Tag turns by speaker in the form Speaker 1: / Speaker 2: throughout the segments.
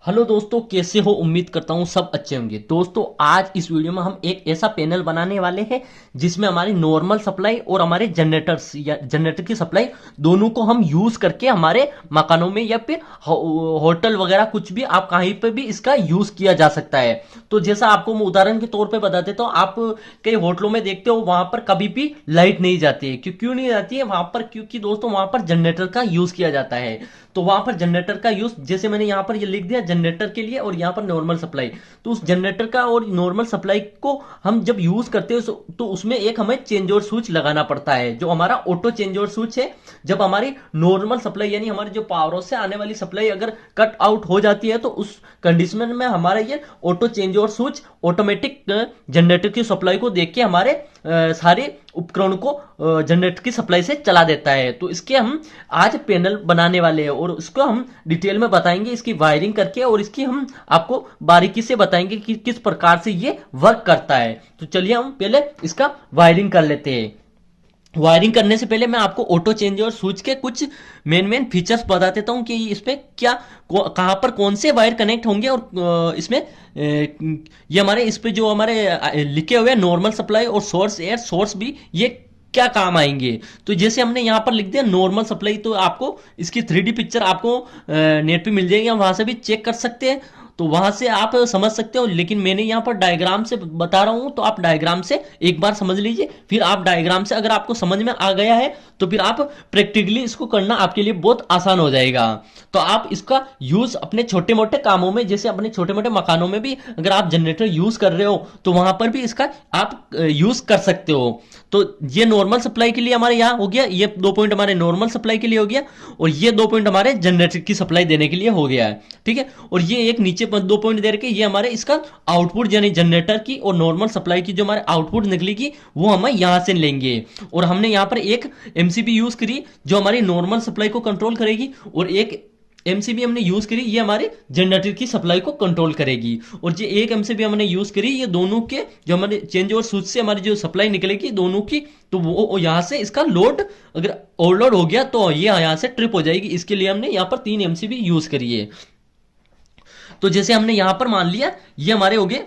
Speaker 1: Hello दोस्तों, कैसे हो? उम्मीद करता हूँ सब अच्छे होंगे। दोस्तों, आज इस वीडियो में हम एक ऐसा पैनल बनाने वाले हैं जिसमें हमारी नॉर्मल सप्लाई और हमारे जनरेटर्स या जनरेटर की सप्लाई दोनों को हम यूज करके हमारे मकानों में या फिर होटल वगैरह कुछ भी आप कहीं पे भी इसका यूज किया जा सकता है। तो जैसा आपको मैं उदाहरण के तौर पे बता देता हूँ, आप कई होटलों में देखते हो वहां पर कभी भी लाइट नहीं जाती है। क्यों नहीं जाती है वहां पर? क्योंकि दोस्तों वहां पर जनरेटर का यूज किया जाता है। तो वहां पर जनरेटर का यूज, जैसे मैंने यहां पर ये लिख दिया जनरेटर के लिए और यहां पर नॉर्मल सप्लाई। तो उस जनरेटर का और नॉर्मल सप्लाई को हम जब यूज करते हैं तो उसमें एक हमें चेंज ओवर स्विच लगाना पड़ता है, जो हमारा ऑटो चेंज ओवर स्विच है। जब हमारी नॉर्मल सप्लाई यानी हमारी जो पावर हाउस से आने वाली सप्लाई अगर कट आउट हो जाती है तो उस कंडीशन में हमारा ये auto change over switch automatic generator की सप्लाई को देख के हमारे सारे उपकरण को जनरेटर की सप्लाई से चला देता है। तो इसके हम आज पैनल बनाने वाले हैं और उसको हम डिटेल में बताएंगे, इसकी वायरिंग करके, और इसकी हम आपको बारीकी से बताएंगे कि किस प्रकार से ये वर्क करता है। तो चलिए हम पहले इसका वायरिंग कर लेते हैं। वायरिंग करने से पहले मैं आपको ऑटो चेंज और स्विच के कुछ मेन फीचर्स बता देता हूं कि इसमें क्या कहां पर कौन से वायर कनेक्ट होंगे और इसमें ये हमारे इस पे जो हमारे लिखे हुए हैं नॉर्मल सप्लाई और सोर्स एयर सोर्स भी, ये क्या काम आएंगे। तो जैसे हमने यहां पर लिख दिया नॉर्मल सप्लाई, तो आपको इसकी 3D पिक्चर आपको नेट पे मिल जाएगी, हम वहां से भी चेक कर सकते हैं। तो वहां से आप समझ सकते हो, लेकिन मैंने यहां पर डायग्राम से बता रहा हूं तो आप डायग्राम से एक बार समझ लीजिए। फिर आप डायग्राम से अगर आपको समझ में आ गया है तो फिर आप प्रैक्टिकली इसको करना आपके लिए बहुत आसान हो जाएगा। तो आप इसका यूज अपने छोटे मोटे कामों में, जैसे अपने छोटे मोटे मकानों में भी अगर आप जनरेटर यूज कर रहे हो तो वहां पर भी इसका आप यूज कर सकते हो। तो ये नॉर्मल सप्लाई के लिए हमारे यहाँ हो गया, ये 2 पॉइंट हमारे नॉर्मल सप्लाई के लिए हो गया और ये 2 पॉइंट हमारे जनरेटर की सप्लाई देने के लिए हो गया है। ठीक है, और ये एक नीचे 2 पॉइंट दे रखे, ये हमारे इसका आउटपुट यानी जनरेटर की और नॉर्मल सप्लाई की जो हमारे आउटपुट निकलेगी वो हम यहां से लेंगे। और हमने यहां पर एक एमसीबी यूज करी जो हमारी नॉर्मल सप्लाई को कंट्रोल करेगी, और एक एमसीबी हमने यूज करी ये हमारे जनरेटर की सप्लाई को कंट्रोल करेगी। और जो एक एमसीबी हमने यूज करी ये दोनों के जो हमारे चेंज ओवर स्विच से हमारी जो सप्लाई निकलेगी दोनों की, तो वो यहां से इसका लोड अगर ओवरलोड हो गया तो ये यहां से ट्रिप हो जाएगी। इसके लिए हमने यहां पर 3 एमसीबी यूज करी है। तो जैसे हमने यहां पर मान लिया ये हमारे हो गए,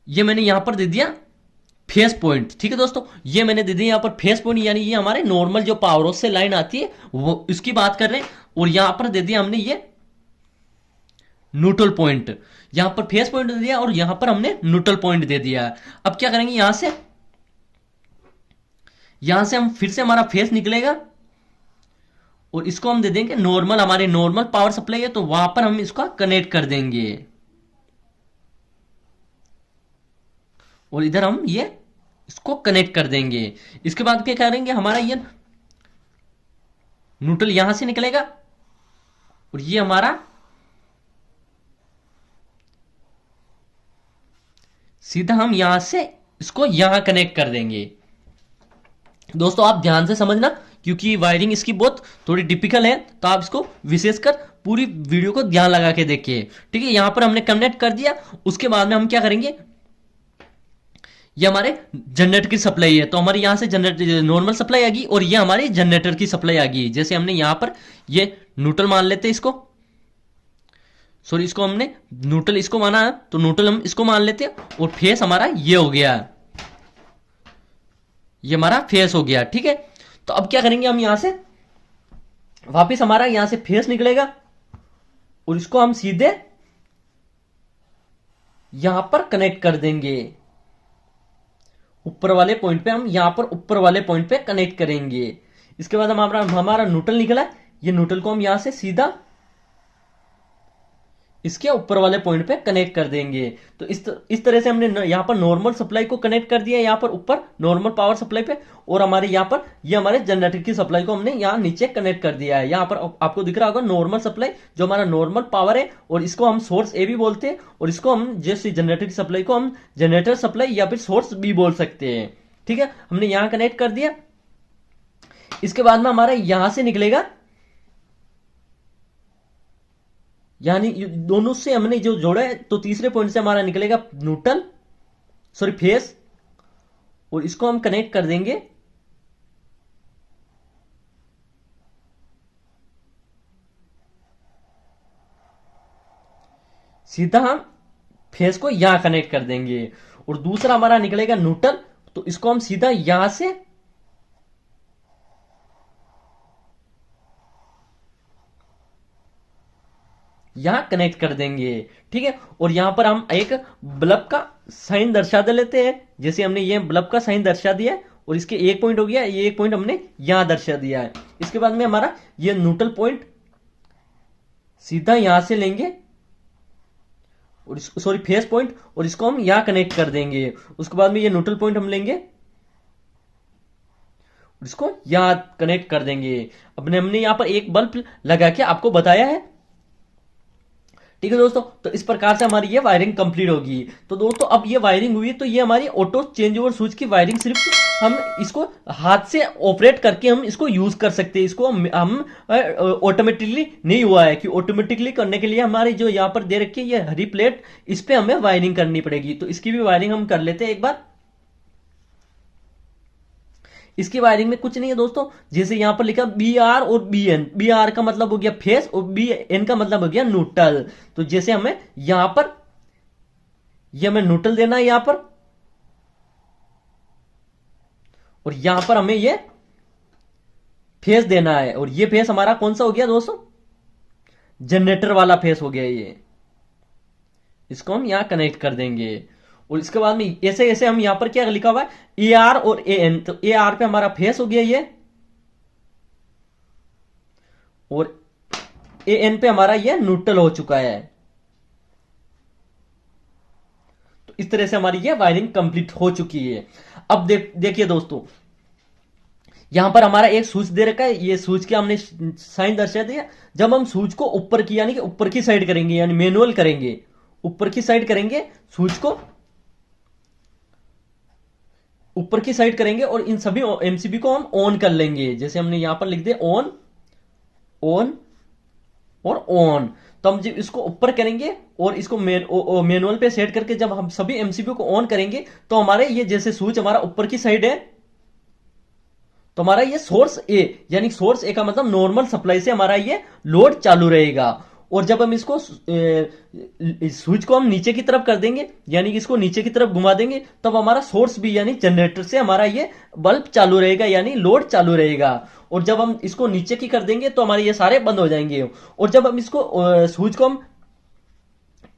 Speaker 1: ये मैंने यहां पर दे दिया फेस पॉइंट। ठीक है दोस्तों, ये मैंने दे दिया यहां पर फेस पॉइंट, यानी ये हमारे नॉर्मल जो पावर हाउस से लाइन आती है वो इसकी बात कर रहे हैं। और यहां पर दे दिया हमने ये न्यूट्रल पॉइंट, यहां पर फेस पॉइंट दे दिया और यहां पर हमने न्यूट्रल पॉइंट दे दिया। अब क्या करेंगे, यहां से हम फिर से हमारा फेस निकलेगा और इसको हम दे देंगे नॉर्मल, हमारे नॉर्मल पावर सप्लाई है तो वहां पर हम इसका कनेक्ट कर देंगे। और इधर हम ये इसको कनेक्ट कर देंगे। इसके बाद क्या करेंगे, हमारा ये न्यूट्रल यहां से निकलेगा और ये हमारा सीधा हम यहां से इसको यहां कनेक्ट कर देंगे। दोस्तों आप ध्यान से समझना क्योंकि वायरिंग इसकी बहुत थोड़ी डिफिकल्ट है, तो आप इसको विशेषकर पूरी वीडियो को ध्यान लगा के देखिए। ठीक है, यहां पर हमने कनेक्ट कर दिया। उसके बाद में हम क्या करेंगे, ये हमारे जनरेटर की सप्लाई है तो हमारे यहां से जनरेटर नॉर्मल सप्लाई आ गई और ये हमारी जनरेटर की सप्लाई आ गई। जैसे हमने यहां पर ये न्यूट्रल मान लेते हैं इसको, सॉरी इसको हमने न्यूट्रल इसको माना है तो न्यूट्रल हम इसको मान लेते हैं और फेस हमारा ये हो गया, ये हमारा फेस हो गया। ठीक है, तो अब क्या करेंगे, हम यहां से वापस हमारा यहां से फेस निकलेगा और इसको हम सीधे यहां पर कनेक्ट कर देंगे। ऊपर वाले पॉइंट पे हम यहां पर ऊपर वाले पॉइंट पे कनेक्ट करेंगे। इसके बाद हमारा हमारा न्यूट्रल निकला, ये न्यूट्रल को हम यहां से सीधा इसके ऊपर वाले पॉइंट पे कनेक्ट कर देंगे। तो इस तरह से हमने यहां पर नॉर्मल सप्लाई को कनेक्ट कर दिया यहां पर ऊपर नॉर्मल पावर सप्लाई पे, और हमारे यहां पर ये हमारे जनरेटर की सप्लाई को हमने यहां नीचे कनेक्ट कर दिया है। यहां पर आपको दिख रहा होगा नॉर्मल सप्लाई जो हमारा नॉर्मल पावर है, और इसको हम सोर्स ए भी बोलते हैं, और इसको हम जैसे जनरेटर की सप्लाई को हम जनरेटर सप्लाई या फिर सोर्स भी बोल सकते हैं। ठीक है, हमने यहां कनेक्ट कर दिया। इसके बाद में हमारा यहां से निकलेगा, यानी दोनों से हमने जो जोड़ा है तो तीसरे पॉइंट से हमारा निकलेगा न्यूट्रल, सॉरी फेस, और इसको हम कनेक्ट कर देंगे सीधा हम फेस को यहां कनेक्ट कर देंगे। और दूसरा हमारा निकलेगा न्यूट्रल, तो इसको हम सीधा यहां से यहां कनेक्ट कर देंगे। ठीक है, और यहां पर हम एक बल्ब का साइन दर्शा दे लेते हैं। जैसे हमने ये बल्ब का साइन दर्शा दिया है और इसके एक पॉइंट हो गया, ये एक पॉइंट हमने यहां दर्शा दिया है। इसके बाद में हमारा ये न्यूट्रल पॉइंट सीधा यहां से लेंगे और सॉरी फेस पॉइंट, और इसको हम यहां कनेक्ट कर देंगे। उसके बाद में ये न्यूट्रल पॉइंट हम लेंगे और इसको यहां कनेक्ट कर देंगे। हमने यहां पर एक बल्ब लगा के आपको बताया है। ठीक है दोस्तों, तो इस प्रकार से हमारी ये वायरिंग कंप्लीट होगी। तो दोस्तों अब ये वायरिंग हुई, तो ये हमारी ऑटो चेंज ओवर स्विच की वायरिंग, सिर्फ हम इसको हाथ से ऑपरेट करके हम इसको यूज कर सकते हैं। इसको हम ऑटोमेटिकली नहीं हुआ है कि ऑटोमेटिकली करने के लिए हमारी जो यहाँ पर दे रखी है ये हरी प्लेट, इस पे हमें वायरिंग करनी पड़ेगी। तो इसकी भी वायरिंग हम कर लेते हैं एक बार। इसकी वायरिंग में कुछ नहीं है दोस्तों, जैसे यहां पर लिखा बी आर और बी एन। बी आर का मतलब हो गया फेस और बी एन का मतलब हो गया न्यूट्रल। तो जैसे हमें यहां पर ये हमें न्यूट्रल देना है यहां पर, और यहां पर हमें ये फेस देना है। और ये फेस हमारा कौन सा हो गया दोस्तों? जनरेटर वाला फेस हो गया ये। इसको हम यहां कनेक्ट कर देंगे। और इसके बाद में ऐसे ऐसे हम यहां पर क्या लिखा हुआ है, ए आर और ए एन। तो ए आर पे हमारा फेस हो गया ये, और ए एन पे हमारा ये न्यूट्रल हो चुका है। तो इस तरह से हमारी ये वायरिंग कंप्लीट हो चुकी है। अब देखिए दोस्तों, यहां पर हमारा एक स्विच दे रखा है। ये स्विच के हमने साइन दर्शा दिया। जब हम स्विच को ऊपर की यानी कि ऊपर की साइड करेंगे, यानी मैनुअल करेंगे, ऊपर की साइड करेंगे स्विच को, ऊपर की साइड करेंगे और इन सभी एमसीबी को हम ऑन कर लेंगे। जैसे हमने यहां पर लिख दिया ऑन, ऑन और ऑन। तो हम जब इसको ऊपर करेंगे और इसको मैनुअल पे सेट करके जब हम सभी एमसीबी को ऑन करेंगे, तो हमारे ये जैसे स्विच हमारा ऊपर की साइड है, तो हमारा ये सोर्स ए, यानी सोर्स ए का मतलब नॉर्मल सप्लाई से हमारा ये लोड चालू रहेगा। और जब हम इसको स्विच को हम नीचे की तरफ कर देंगे, यानी कि इसको नीचे की तरफ घुमा देंगे, तब हमारा सोर्स भी यानी जनरेटर से हमारा ये बल्ब चालू रहेगा, यानी लोड चालू रहेगा। और जब हम इसको नीचे की कर देंगे तो हमारे ये सारे बंद हो जाएंगे। और जब हम इसको स्विच को हम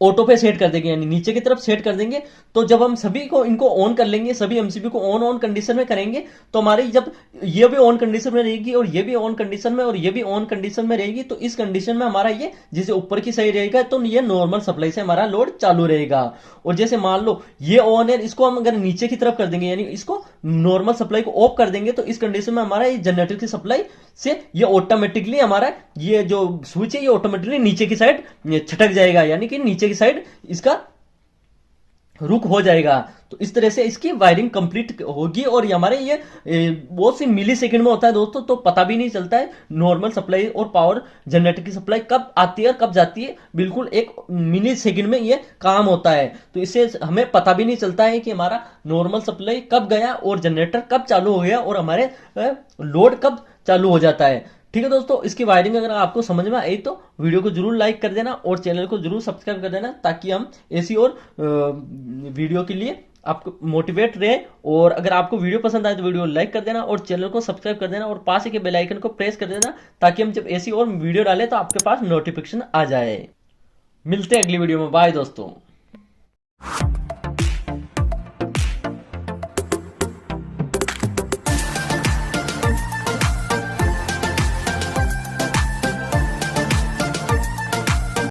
Speaker 1: ऑटो पे सेट कर देंगे, यानी नीचे की तरफ सेट कर देंगे, तो जब हम सभी को इनको ऑन कर लेंगे, सभी एमसीबी को ऑन ऑन कंडीशन में करेंगे, तो हमारी जब ये भी ऑन कंडीशन में रहेगी और ये भी ऑन कंडीशन में और ये भी ऑन कंडीशन में रहेगी, तो इस कंडीशन में हमारा ये जैसे ऊपर की साइड रहेगा, तो ये नॉर्मल सप्लाई से हमारा लोड चालू रहेगा। और जैसे मान लो ये ऑन है, इसको हम अगर नीचे की तरफ कर देंगे, यानी इसको नॉर्मल सप्लाई को ऑफ कर देंगे, तो इस कंडीशन में हमारा ये जनरेटर की सप्लाई से ये ऑटोमेटिकली हमारा ये जो स्विच है ये ऑटोमेटिकली नीचे की साइड छटक जाएगा, यानी कि नीचे की साइड इसका रुक हो जाएगा। तो इस तरह से इसकी वायरिंग कंप्लीट होगी। और ये हमारे ये बहुत सी मिली सेकंड में होता है दोस्तों, तो पता भी नहीं चलता है नॉर्मल सप्लाई और पावर जनरेटर की सप्लाई कब आती है कब जाती है, बिल्कुल एक मिली सेकंड में ये काम होता है। तो इससे हमें पता भी नहीं चलता है कि हमारा नॉर्मल सप्लाई कब गया और जनरेटर कब चालू हो गया और हमारे लोड कब चालू हो जाता है। ठीक है दोस्तों, इसकी वायरिंग अगर आपको समझ में आई तो वीडियो को जरूर लाइक कर देना और चैनल को जरूर सब्सक्राइब कर देना, ताकि हम ऐसी और वीडियो के लिए आपको मोटिवेट रहे। और अगर आपको वीडियो पसंद आए तो वीडियो लाइक कर देना और चैनल को सब्सक्राइब कर देना और पास के बेल आइकन को प्रेस कर देना, ताकि हम जब ऐसी और वीडियो डालें तो आपके पास नोटिफिकेशन आ जाए। मिलते हैं अगली वीडियो में, बाय दोस्तों।